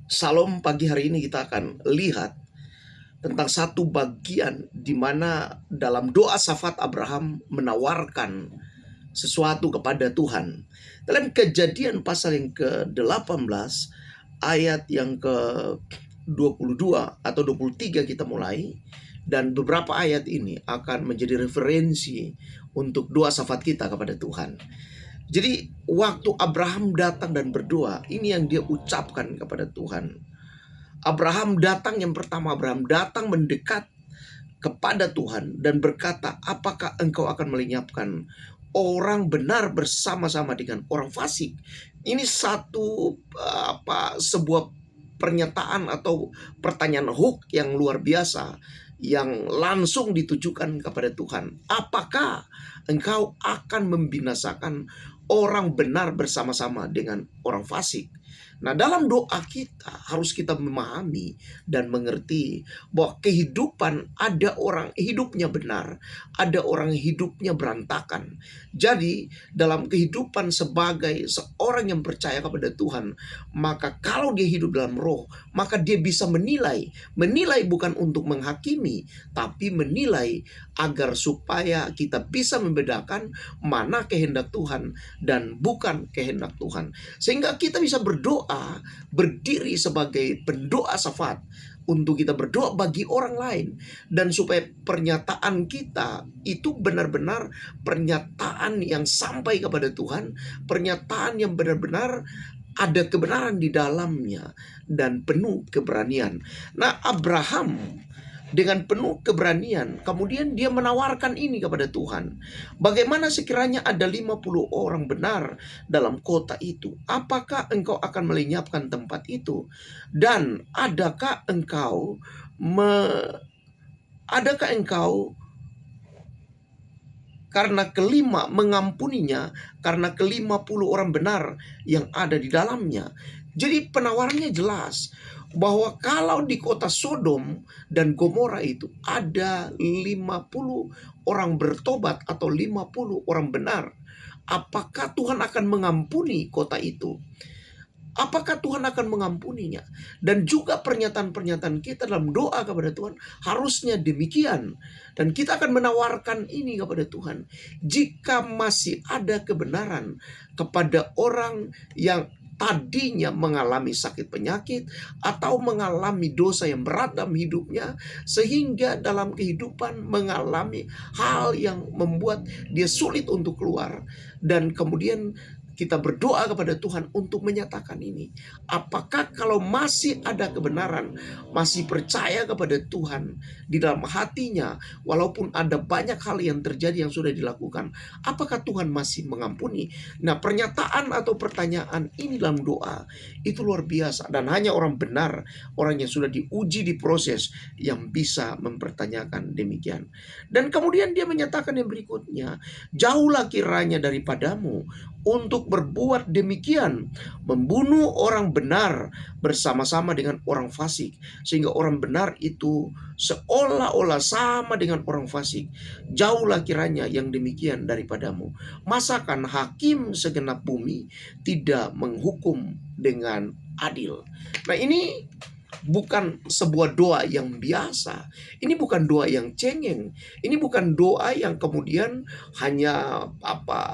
Salam pagi hari ini kita akan lihat tentang satu bagian di mana dalam doa syafaat Abraham menawarkan sesuatu kepada Tuhan. Dalam Kejadian pasal yang ke-18 ayat yang ke-22 atau 23 kita mulai, dan beberapa ayat ini akan menjadi referensi untuk doa syafaat kita kepada Tuhan. Jadi waktu Abraham datang dan berdoa, ini yang dia ucapkan kepada Tuhan. Abraham datang, yang pertama Abraham datang mendekat kepada Tuhan dan berkata, apakah engkau akan melenyapkan orang benar bersama-sama dengan orang fasik? Ini sebuah pernyataan atau pertanyaan hook yang luar biasa yang langsung ditujukan kepada Tuhan. Apakah engkau akan membinasakan orang benar bersama-sama dengan orang fasik? Nah, dalam doa kita harus kita memahami dan mengerti bahwa kehidupan, ada orang hidupnya benar, ada orang hidupnya berantakan. Jadi dalam kehidupan sebagai seorang yang percaya kepada Tuhan, maka kalau dia hidup dalam roh, maka dia bisa menilai. Menilai bukan untuk menghakimi, tapi menilai agar supaya kita bisa membedakan mana kehendak Tuhan dan bukan kehendak Tuhan. Sehingga kita bisa berdoa, berdiri sebagai pendoa syafaat untuk kita berdoa bagi orang lain, dan supaya pernyataan kita itu benar-benar pernyataan yang sampai kepada Tuhan, pernyataan yang benar-benar ada kebenaran di dalamnya dan penuh keberanian. Nah, Abraham dengan penuh keberanian kemudian dia menawarkan ini kepada Tuhan. Bagaimana sekiranya ada 50 orang benar dalam kota itu? Apakah engkau akan melenyapkan tempat itu? Dan adakah engkau karena kelima mengampuninya, karena ke-50 orang benar yang ada di dalamnya? Jadi penawarannya jelas bahwa kalau di kota Sodom dan Gomora itu ada 50 orang bertobat atau 50 orang benar, apakah Tuhan akan mengampuni kota itu? Apakah Tuhan akan mengampuninya? Dan juga pernyataan-pernyataan kita dalam doa kepada Tuhan harusnya demikian. Dan kita akan menawarkan ini kepada Tuhan. Jika masih ada kebenaran kepada orang yang tadinya mengalami sakit penyakit atau mengalami dosa yang berat dalam hidupnya, sehingga dalam kehidupan mengalami hal yang membuat dia sulit untuk keluar, dan kemudian kita berdoa kepada Tuhan untuk menyatakan ini. Apakah kalau masih ada kebenaran, masih percaya kepada Tuhan di dalam hatinya, walaupun ada banyak hal yang terjadi yang sudah dilakukan, apakah Tuhan masih mengampuni? Nah, pernyataan atau pertanyaan ini dalam doa itu luar biasa, dan hanya orang benar, orang yang sudah diuji di proses, yang bisa mempertanyakan demikian. Dan kemudian dia menyatakan yang berikutnya, jauhlah kiranya daripadamu untuk berbuat demikian, membunuh orang benar bersama-sama dengan orang fasik, sehingga orang benar itu seolah-olah sama dengan orang fasik. Jauhlah kiranya yang demikian daripadamu. Masakan hakim segenap bumi tidak menghukum dengan adil? Nah, ini bukan sebuah doa yang biasa. Ini bukan doa yang cengeng. Ini bukan doa yang kemudian hanya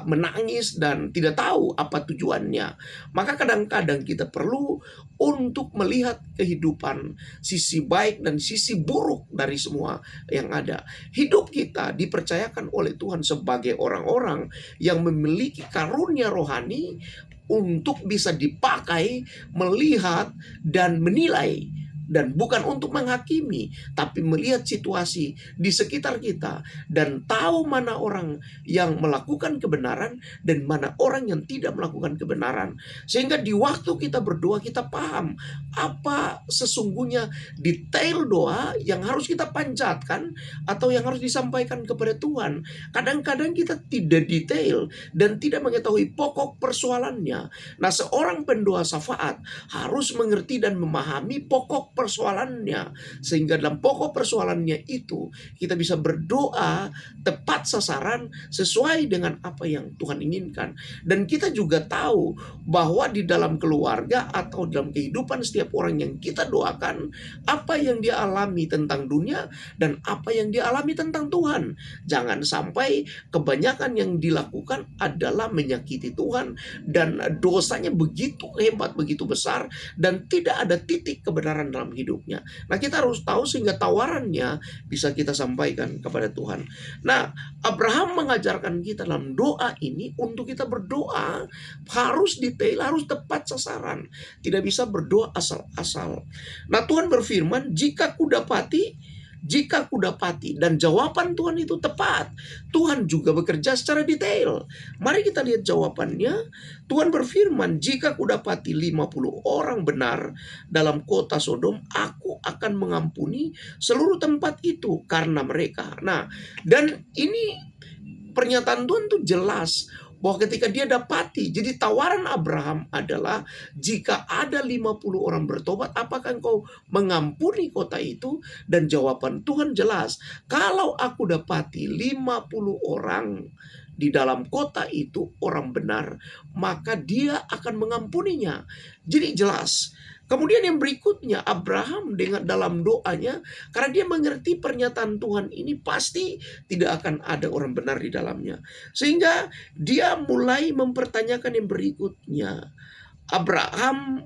menangis dan tidak tahu apa tujuannya. Maka kadang-kadang kita perlu untuk melihat kehidupan, sisi baik dan sisi buruk dari semua yang ada. Hidup kita dipercayakan oleh Tuhan sebagai orang-orang yang memiliki karunia rohani untuk bisa dipakai melihat dan menilai, dan bukan untuk menghakimi, tapi melihat situasi di sekitar kita dan tahu mana orang yang melakukan kebenaran dan mana orang yang tidak melakukan kebenaran. Sehingga di waktu kita berdoa, kita paham apa sesungguhnya detail doa yang harus kita panjatkan atau yang harus disampaikan kepada Tuhan. Kadang-kadang kita tidak detail dan tidak mengetahui pokok persoalannya. Nah, seorang pendoa syafaat harus mengerti dan memahami pokok persoalannya. Sehingga dalam pokok persoalannya itu kita bisa berdoa tepat sasaran sesuai dengan apa yang Tuhan inginkan. Dan kita juga tahu bahwa di dalam keluarga atau dalam kehidupan setiap orang yang kita doakan, apa yang dia alami tentang dunia dan apa yang dia alami tentang Tuhan. Jangan sampai kebanyakan yang dilakukan adalah menyakiti Tuhan dan dosanya begitu hebat, begitu besar, dan tidak ada titik kebenaran dalam hidupnya. Nah, kita harus tahu sehingga tawarannya bisa kita sampaikan kepada Tuhan. Nah, Abraham mengajarkan kita dalam doa ini untuk kita berdoa harus detail, harus tepat sasaran. Tidak bisa berdoa asal-asal. Nah, Tuhan berfirman, jika kudapati, dan jawaban Tuhan itu tepat. Tuhan juga bekerja secara detail. Mari kita lihat jawabannya. Tuhan berfirman, jika kudapati 50 orang benar dalam kota Sodom, aku akan mengampuni seluruh tempat itu karena mereka. Nah, dan ini pernyataan Tuhan itu jelas bahwa ketika dia dapati, jadi tawaran Abraham adalah jika ada 50 orang bertobat, apakah engkau mengampuni kota itu? Dan jawaban Tuhan jelas, kalau aku dapati 50 orang di dalam kota itu orang benar, maka dia akan mengampuninya. Jadi jelas. Kemudian yang berikutnya, Abraham dengan dalam doanya, karena dia mengerti pernyataan Tuhan ini pasti tidak akan ada orang benar di dalamnya. Sehingga dia mulai mempertanyakan yang berikutnya. Abraham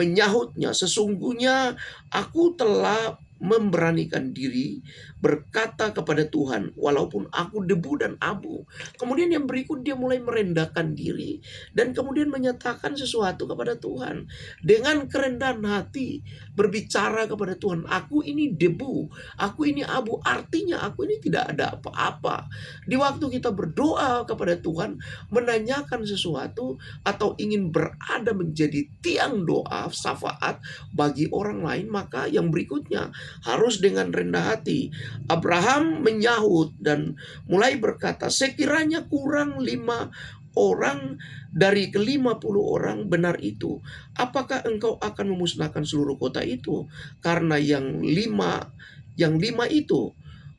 menyahutnya, sesungguhnya aku telah memberanikan diri berkata kepada Tuhan, walaupun aku debu dan abu. Kemudian yang berikut dia mulai merendahkan diri dan kemudian menyatakan sesuatu kepada Tuhan dengan kerendahan hati, berbicara kepada Tuhan, aku ini debu, aku ini abu, artinya aku ini tidak ada apa-apa. Di waktu kita berdoa kepada Tuhan, menanyakan sesuatu atau ingin berada menjadi tiang doa syafaat bagi orang lain, maka yang berikutnya harus dengan rendah hati. Abraham menyahut dan mulai berkata, sekiranya kurang 5 orang dari ke-50 orang benar itu, apakah engkau akan memusnahkan seluruh kota itu? Karena yang lima itu,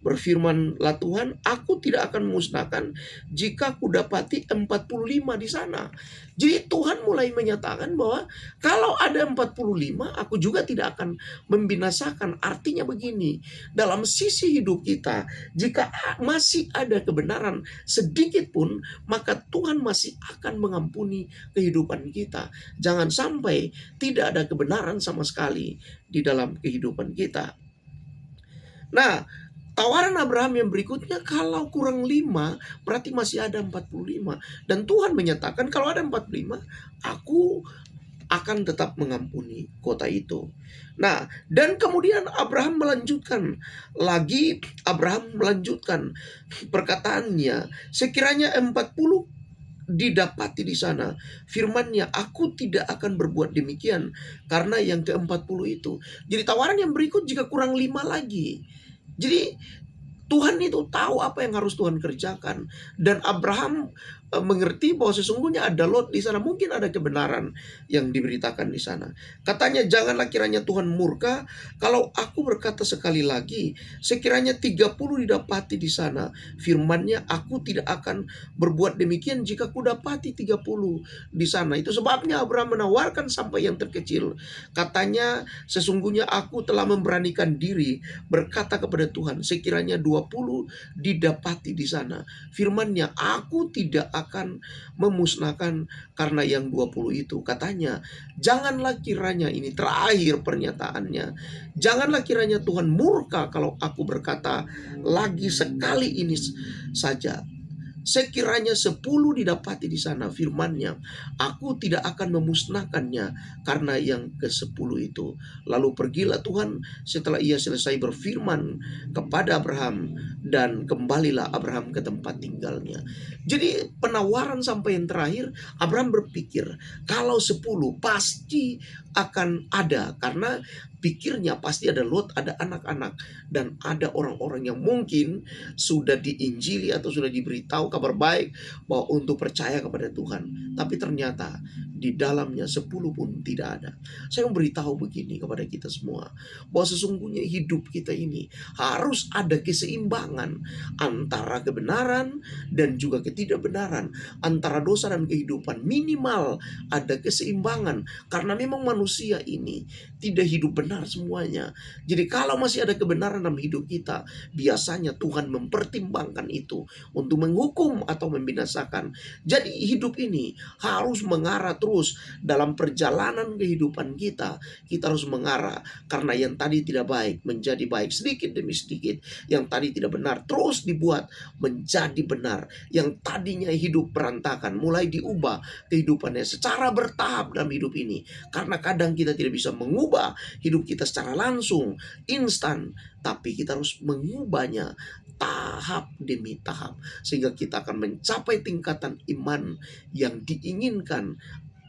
berfirmanlah Tuhan, aku tidak akan memusnahkan jika kudapati 45 di sana. Jadi Tuhan mulai menyatakan bahwa kalau ada 45, aku juga tidak akan membinasakan. Artinya begini, dalam sisi hidup kita, jika masih ada kebenaran sedikit pun, maka Tuhan masih akan mengampuni kehidupan kita. Jangan sampai tidak ada kebenaran sama sekali di dalam kehidupan kita. Nah, tawaran Abraham yang berikutnya, kalau kurang 5 berarti masih ada 45. Dan Tuhan menyatakan kalau ada 45, aku akan tetap mengampuni kota itu. Nah, dan kemudian Abraham melanjutkan perkataannya, sekiranya 40 didapati di sana, firman-Nya, aku tidak akan berbuat demikian karena yang ke-40 itu. Jadi tawaran yang berikut, jika kurang 5 lagi. Jadi Tuhan itu tahu apa yang harus Tuhan kerjakan. Dan Abraham mengerti bahwa sesungguhnya ada Lot di sana. Mungkin ada kebenaran yang diberitakan di sana. Katanya, janganlah kiranya Tuhan murka kalau aku berkata sekali lagi, sekiranya 30 didapati di sana. Firman-Nya, aku tidak akan berbuat demikian jika ku dapati 30 di sana. Itu sebabnya Abraham menawarkan sampai yang terkecil. Katanya, sesungguhnya aku telah memberanikan diri berkata kepada Tuhan, sekiranya 20 didapati di sana. Firman-Nya, aku tidak akan memusnahkan karena yang 20 itu. Katanya, janganlah kiranya, ini terakhir pernyataannya, janganlah kiranya Tuhan murka kalau aku berkata lagi sekali ini saja. Sekiranya 10 didapati di sana, firman-Nya, aku tidak akan memusnahkannya karena yang ke-10 itu. Lalu pergilah Tuhan setelah ia selesai berfirman kepada Abraham, dan kembalilah Abraham ke tempat tinggalnya. Jadi penawaran sampai yang terakhir, Abraham berpikir kalau 10 pasti akan ada, karena pikirnya pasti ada Lot, ada anak-anak, dan ada orang-orang yang mungkin sudah diinjili atau sudah diberitahu kabar baik bahwa untuk percaya kepada Tuhan. Tapi ternyata di dalamnya 10 pun tidak ada. Saya memberitahu begini kepada kita semua, bahwa sesungguhnya hidup kita ini harus ada keseimbangan antara kebenaran dan juga ketidakbenaran, antara dosa dan kehidupan. Minimal ada keseimbangan, karena memang manusia ini tidak hidup benar semuanya. Jadi kalau masih ada kebenaran dalam hidup kita, biasanya Tuhan mempertimbangkan itu untuk menghukum atau membinasakan. Jadi hidup ini harus mengarah terus dalam perjalanan kehidupan kita. Kita harus mengarah, karena yang tadi tidak baik menjadi baik sedikit demi sedikit. Yang tadi tidak benar terus dibuat menjadi benar. Yang tadinya hidup berantakan mulai diubah kehidupannya secara bertahap dalam hidup ini. Karena kadang kita tidak bisa mengubah hidup kita secara langsung, instan, tapi kita harus mengubahnya tahap demi tahap, sehingga kita akan mencapai tingkatan iman yang diinginkan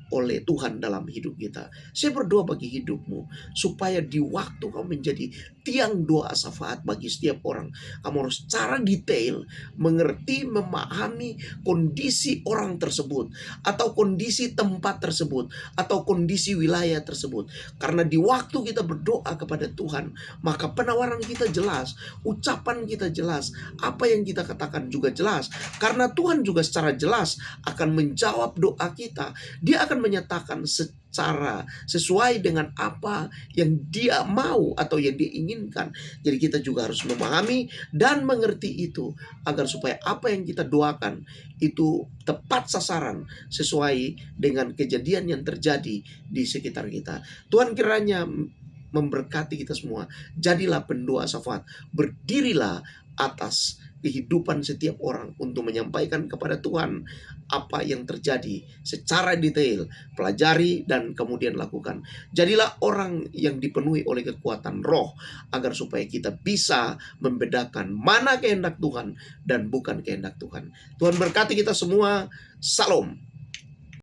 oleh Tuhan dalam hidup kita. Saya berdoa bagi hidupmu, supaya di waktu kamu menjadi tiang doa syafaat bagi setiap orang, kamu harus secara detail mengerti, memahami kondisi orang tersebut, atau kondisi tempat tersebut, atau kondisi wilayah tersebut. Karena di waktu kita berdoa kepada Tuhan, maka penawaran kita jelas, ucapan kita jelas, apa yang kita katakan juga jelas. Karena Tuhan juga secara jelas akan menjawab doa kita. Dia akan menyatakan secara sesuai dengan apa yang Dia mau atau yang Dia inginkan. Jadi kita juga harus memahami dan mengerti itu, agar supaya apa yang kita doakan itu tepat sasaran sesuai dengan kejadian yang terjadi di sekitar kita. Tuhan kiranya memberkati kita semua. Jadilah pendoa syafaat, berdirilah atas kehidupan setiap orang untuk menyampaikan kepada Tuhan apa yang terjadi secara detail. Pelajari dan kemudian lakukan. Jadilah orang yang dipenuhi oleh kekuatan roh, agar supaya kita bisa membedakan mana kehendak Tuhan dan bukan kehendak Tuhan. Tuhan berkati kita semua. Salam.